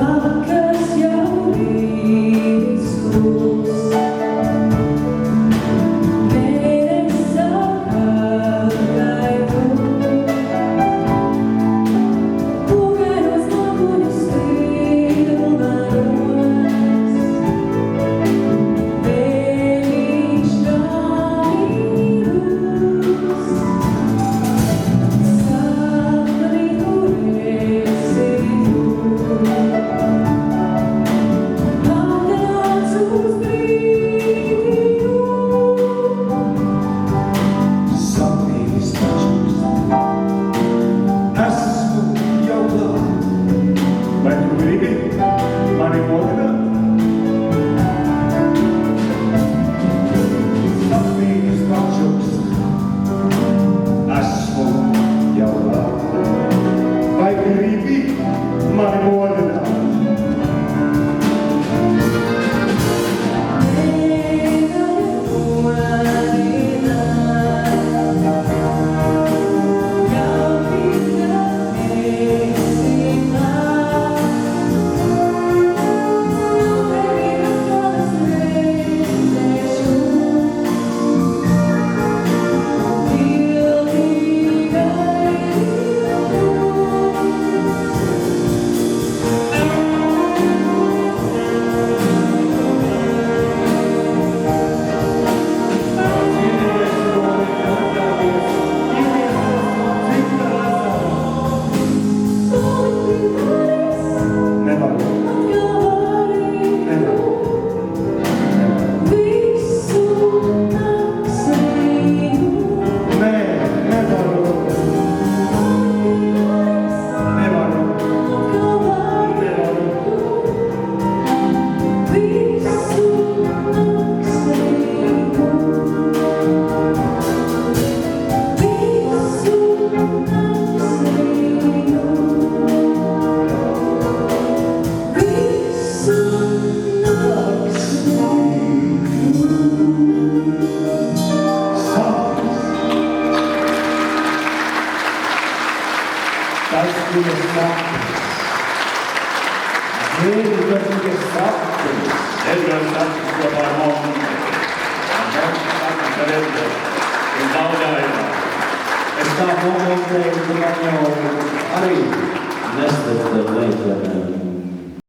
Vakas jau rītis kūs, mēnesis apgaidu, pūgainos namuļus vilnaros, vēliņš gaidus, sapni turēsi tu. Atnāc uz brīdību, Sapnīs tačus, esmu jau klāt. Vai tu gribi mani modināt? Sapnīs tačus, esmu jau klāt. Vai gribi mani modināt? Nevaru. Nē, nevaru. Nevaru. Nevaru. Tas bija sapnis. Zini, tas bija sapnis. Edgars sapnis kopā ar mums. Un mums sapnis ar Edgaru. Un daudz vairāk. Es tā momentēju, ka man jau arī neslepta meitene